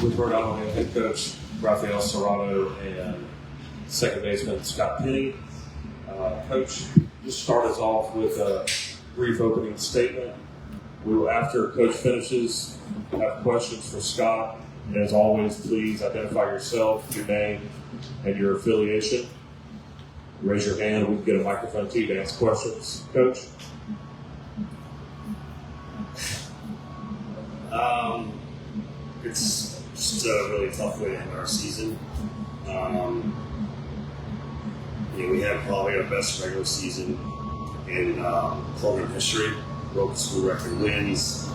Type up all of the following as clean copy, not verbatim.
with Rhode Island head coach Raphael Cerrato and second baseman Scott Penny. Coach, just start us off with a brief opening statement. We will, after Coach finishes, have questions for Scott. As always, please identify yourself, your name, and your affiliation. Raise your hand. We can get a microphone to you to ask questions. Coach? It's just a really tough way to end our season. We had probably our best regular season in program history. Broke the school record wins.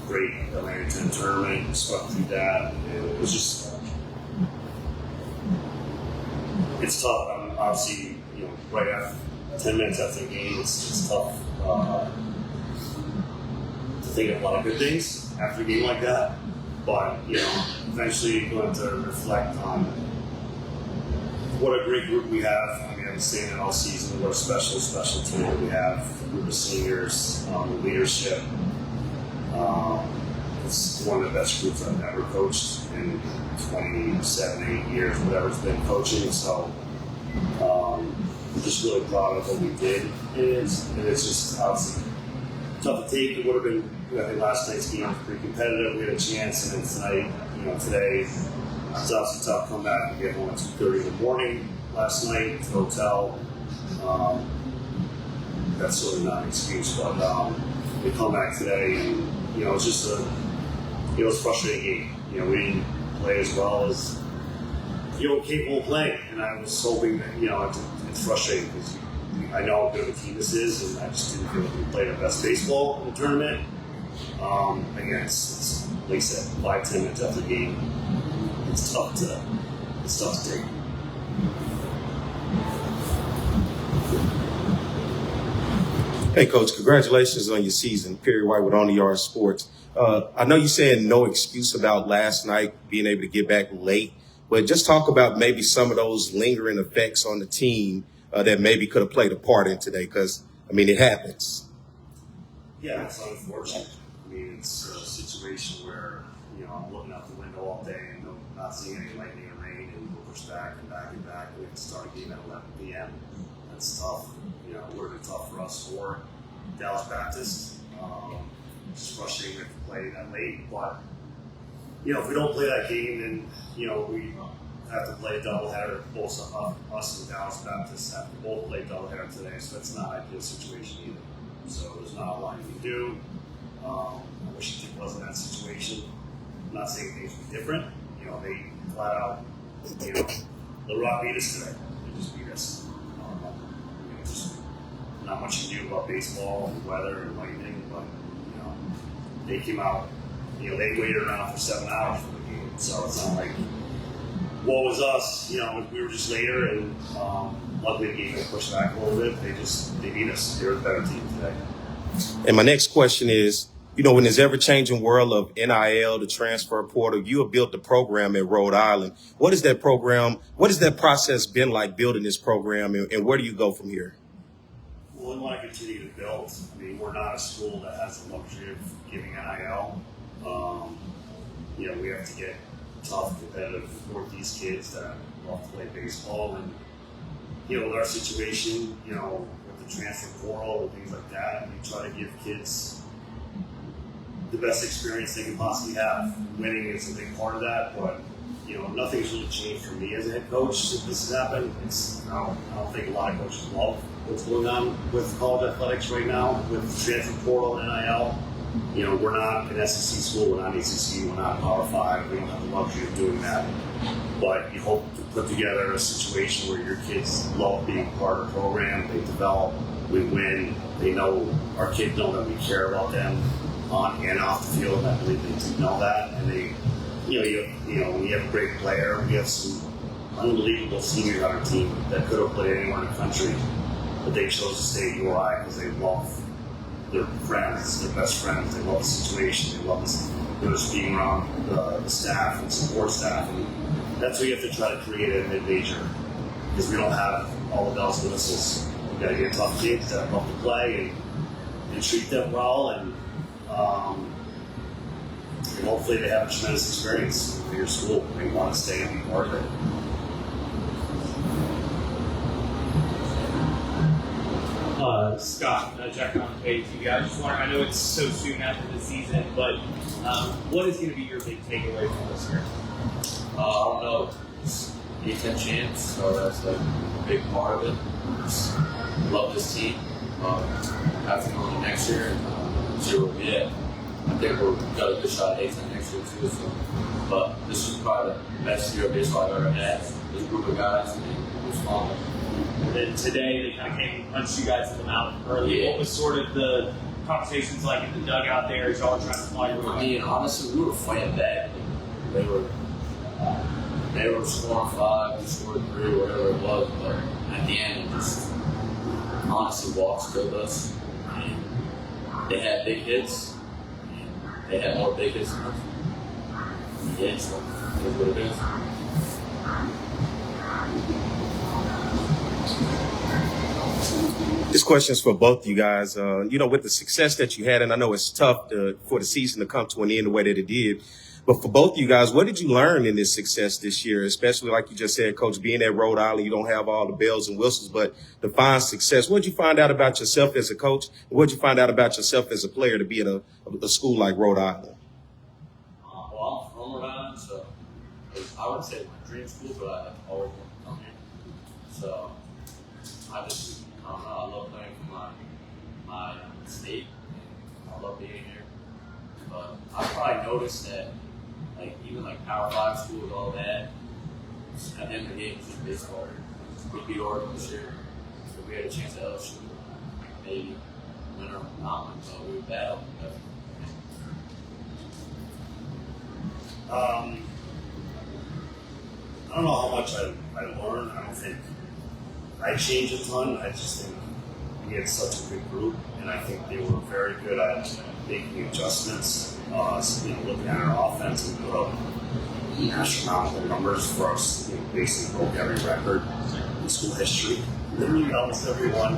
Great Atlantic 10 tournament. Swept through that. And it was just, it's tough. Obviously, right after 10 minutes after the game, it's tough to think of a lot of good things after a game like that. But, eventually you're going to reflect on what a great group we have. I mean, I've been saying it all season. What a special team we have. A group of seniors, leadership. It's one of the best groups I've ever coached in 27, 8 years, whatever it's been coaching. So I'm just really proud of what we did. And it's just obviously tough to take. It would have been, I think last night's game was pretty competitive. We had a chance, and then tonight, today, it's obviously tough to come back and get home at 2:30 in the morning last night to the hotel. That's really not an excuse, but we come back today, and it's just it was a frustrating game. We didn't play as well as capable of playing, and I was hoping that it's frustrating because I know how good of a team this is, and I just didn't feel like we played our best baseball in the tournament. Again, it's like I said, 5-10 minutes after the game. It's tough to take. Hey, Coach, congratulations on your season. Perry White with On the Yard Sports. I know you said no excuse about last night being able to get back late, but just talk about maybe some of those lingering effects on the team that maybe could have played a part in today, because, it happens. Yeah, it's unfortunate. It's a situation where, I'm looking out the window all day and not seeing any lightning or rain, and we'll push back and back and back. We have to start a game at 11 p.m. That's tough. It would have been tough for us or Dallas Baptist. It's frustrating we have to play that late, but if we don't play that game, then we have to play a doubleheader. Both us and Dallas Baptist have to both play a doubleheader today, so that's not an ideal situation either. So there's not a lot you can do. I wish it wasn't that situation. I'm not saying things would be different. They flat out, the Rock beat us today. They just beat us. Just not much you knew about baseball and weather and lightning, but they came out. They waited around for 7 hours for the game, so it's not like woe was us. We were just later, and luckily the game got pushed back a little bit. They beat us. They were the better team today. And my next question is, in this ever-changing world of NIL, the transfer portal, you have built the program at Rhode Island. What is that process been like building this program, and where do you go from here? Well, we want to continue to build. We're not a school that has the luxury of giving NIL. We have to get tough, competitive Northeast kids that love to play baseball. And, with our situation, with the transfer portal and things like that, we try to give kids the best experience they can possibly have. Winning is a big part of that, but nothing's really changed for me as a head coach since this has happened. I don't think a lot of coaches love what's going on with college athletics right now with the transfer portal and NIL. We're not an SEC school, we're not an ACC, we're not Power 5. We don't have the luxury of doing that. But you hope to put together a situation where your kids love being part of the program. They develop, we win. They know, our kids know that we care about them on and off the field. I believe they do know that. And they, when you have a great player, we have some unbelievable seniors on our team that could have played anywhere in the country, but they chose to stay at UALR because they love their friends, their best friends. They love the situation. They love just being around the staff and support staff. And that's what you have to try to create at mid-major, because we don't have all the bells and whistles. We've got to get tough kids that love to play and treat them well. And And hopefully they have a tremendous experience at your school. They want to stay and be part of it. Scott, Jack on the page. You guys just wondering, I know it's so soon after the season, but what is going to be your big takeaway from this year? I don't know. It's A-10 chance, so that's like a big part of it. Just love this team. Have to go into next year and see where we get. I think we've got a good shot at A-10 next year too. So, but this is probably the best year of baseball I've ever had. This group of guys, and it was fun. And then today they kind of came and punched you guys in the mouth early. Yeah. What was sort of the conversations like in the dugout there as y'all were trying to fly your way? I mean, honestly, we were fighting back. They were scoring 5, we scored 3, whatever it was. But at the end, it just honestly walks killed us. And they had big hits. And they had more big hits than us. Yeah, so it is what it is. This question is for both you guys. With the success that you had, and I know it's tough for the season to come to an end the way that it did, but for both you guys, what did you learn in this success this year? Especially like you just said, Coach, being at Rhode Island, you don't have all the bells and whistles, but to find success, what did you find out about yourself as a coach? And what did you find out about yourself as a player to be at a school like Rhode Island? Well, I'm from Rhode Island, so I wouldn't say it's my dream school, but I always wanted to come here. So I don't know, I love playing for my state. I love being here. But I probably noticed that, even Power 5 schools, all that, at the end of the game, it's just baseball. We beat Oregon this year. So we had a chance at LSU. Maybe win or not win, so we would battle. I don't know how much I learned. I don't think I changed a ton. I just think we had such a good group, and I think they were very good at making adjustments. Looking at our offense, we put up astronomical numbers for us. Basically broke every record in school history. Literally almost everyone.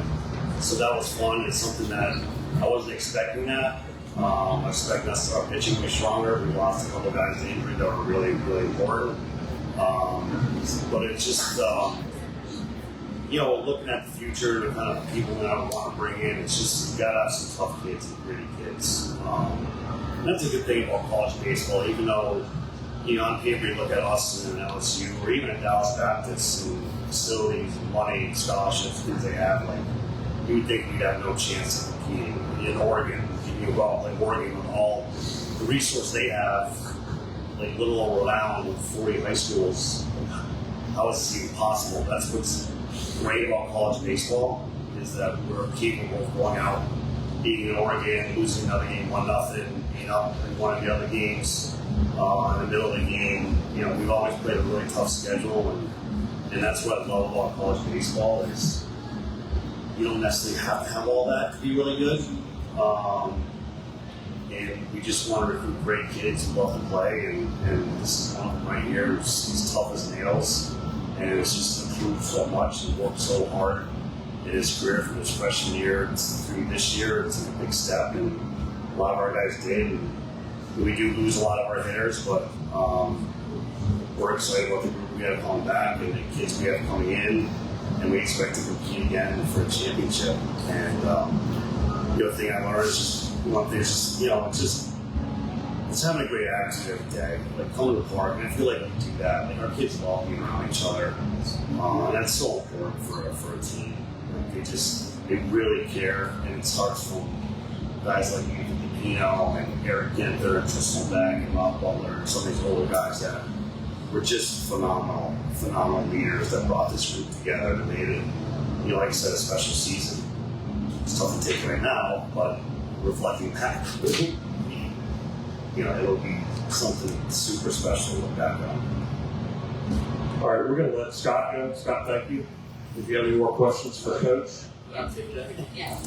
So that was fun. It's something that I wasn't expecting that. I was expecting us to start pitching way stronger. We lost a couple of guys to injury that were really, really important. But it's just, looking at the future, the kind of people that I want to bring in, it's just, you got to have some tough kids and gritty kids. And that's a good thing about college baseball, even though, on paper you look at us and LSU, or even at Dallas Baptist, and facilities and money and scholarships, things they have, you would think we'd have no chance of competing. In Oregon, Oregon with all the resource they have, little old Rhode Island with 40 high schools, how is this even possible? That's what's great about college baseball, is that we're capable of going out, beating in Oregon, losing another game 1-0, being up in one of the other games in the middle of the game. We've always played a really tough schedule, and that's what I love about college baseball is you don't necessarily have to have all that to be really good. And we just want to recruit great kids who love to play, and this is one of them right here. He's tough as nails, and it's just improved so much and worked so hard in his career from his freshman year through this year. It's a big step, and a lot of our guys did. And we do lose a lot of our hitters, but we're excited about the group we have coming back and the kids we have coming in, and we expect to compete again for a championship. And the other thing I learned is just one thing is it's having a great attitude every day. Coming to the park, and I feel like we do that. Our kids love being around each other, and that's so important for a team. They really care, and it starts from guys like Ethan DePino and Eric Ginther and Tristan Beck and Rob Butler and some of these older guys that were just phenomenal leaders that brought this group together and made it, like I said, a special season. It's tough to take right now, but reflecting back, it'll be something super special to look back on. All right, we're going to let Scott go. Scott, thank you. If you have any more questions for Coach. I'll take that. Yeah.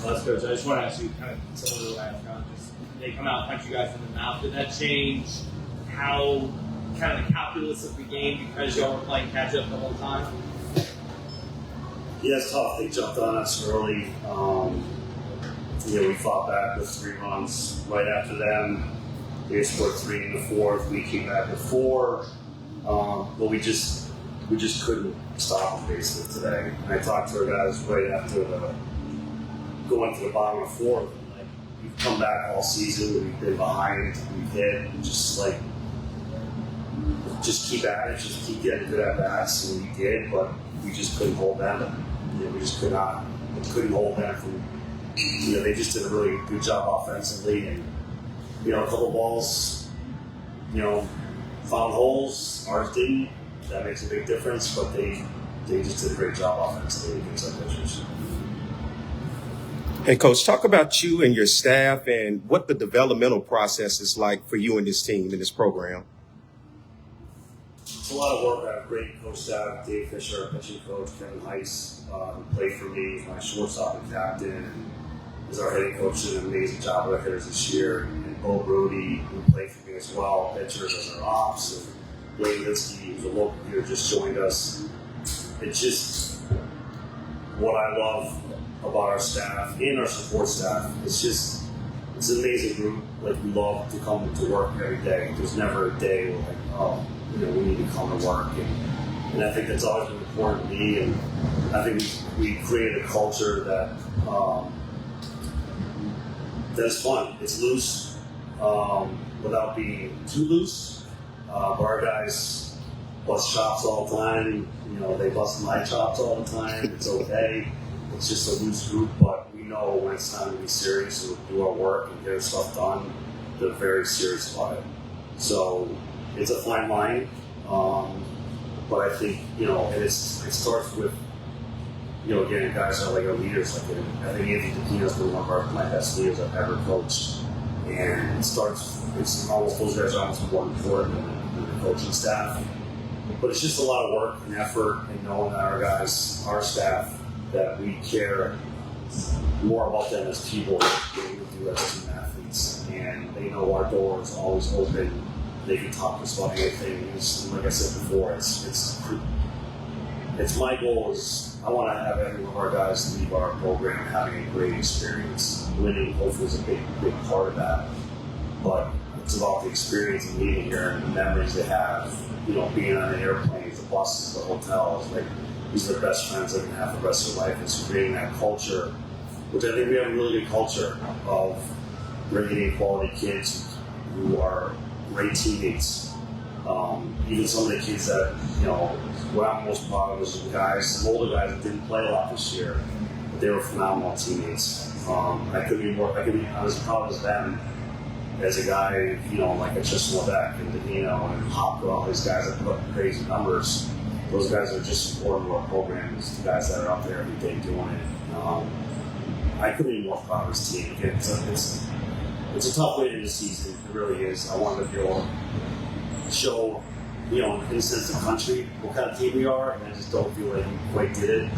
Let's go. So I just want to ask you kind of similar to last round. They come out and punch you guys in the mouth. Did that change how kind of the calculus of the game because y'all were playing catch up the whole time? Yeah, it's tough. They jumped on us early. We fought back with 3 runs right after them. They scored 3 in the 4th. We came back with 4. But we just couldn't stop them basically today. And I talked to our guys right after going to the bottom of the 4th. Like, we've come back all season. We've been behind. We've hit. Just keep at it. Just keep getting good at bats. And we did, but we just couldn't hold them. We just couldn't hold them from. They just did a really good job offensively, and a couple balls, found holes. Ours didn't. That makes a big difference, but they just did a great job offensively against our pitchers. Hey, Coach, talk about you and your staff and what the developmental process is like for you and this team in this program. It's a lot of work. I have a great coach staff, Dave Fisher, our pitching coach, Kevin Heiss, who played for me, my shortstop and captain, and is our hitting coach, did an amazing job with hitters this year. And Rhode, who played for me as well, pitchers as our ops, and Wayne Linsky, who's a local here, just joined us. It's just what I love about our staff and our support staff. It's an amazing group. Like, we love to come to work every day. There's never a day where we need to come to work. And I think that's always been important to me. And I think we created a culture that's fun. It's loose without being too loose. But our guys bust chops all the time. They bust my chops all the time. It's okay. It's just a loose group, but we know when it's time to be serious and do our work and get our stuff done. They're very serious about it. So it's a fine line. But I think, and it starts with, again, guys are like our leaders. Like, I think Anthony DePino's been one of my best leaders I've ever coached. And it's almost, those guys are almost more important than the coaching staff. But it's just a lot of work and effort, and knowing that our guys, our staff, that we care more about them as people than we do as team athletes. And they know our door is always open. They can talk to us about anything. Like I said before, it's my goal is I want to have every one of our guys leave our program having a great experience. Winning hopefully is a big part of that. But it's about the experience of being here and the memories they have, being on the airplanes, the buses, the hotels. Like, these are their best friends they're going to have the rest of their life. It's creating that culture, which I think we have a really good culture of bringing in quality kids who are great teammates. Even some of the kids that, what I'm most proud of is some older guys that didn't play a lot this year, but they were phenomenal teammates. I was as proud as them as a guy, like a Chisholm and Davino and Hopper, all these guys that put up crazy numbers. Those guys are just important to our program. It's the guys that are out there every day doing it. I couldn't be more proud of this team. Again, it's a tough way to the season. It really is. I wanted to be able to show, in a sense, the country what kind of team we are, and I just don't feel like we quite did it.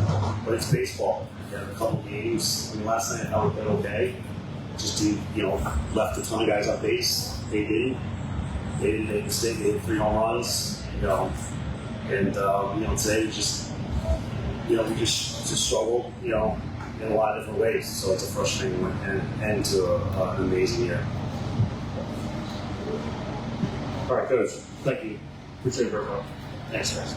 But it's baseball. We had a couple games. Last night I thought we played okay. Just left a ton of guys on base. They didn't. They didn't make a mistake. They hit 3 home runs. And today we just struggled, in a lot of different ways. So it's a frustrating end to an amazing year. All right, Coach. Thank you. Appreciate it very much. Thanks, guys.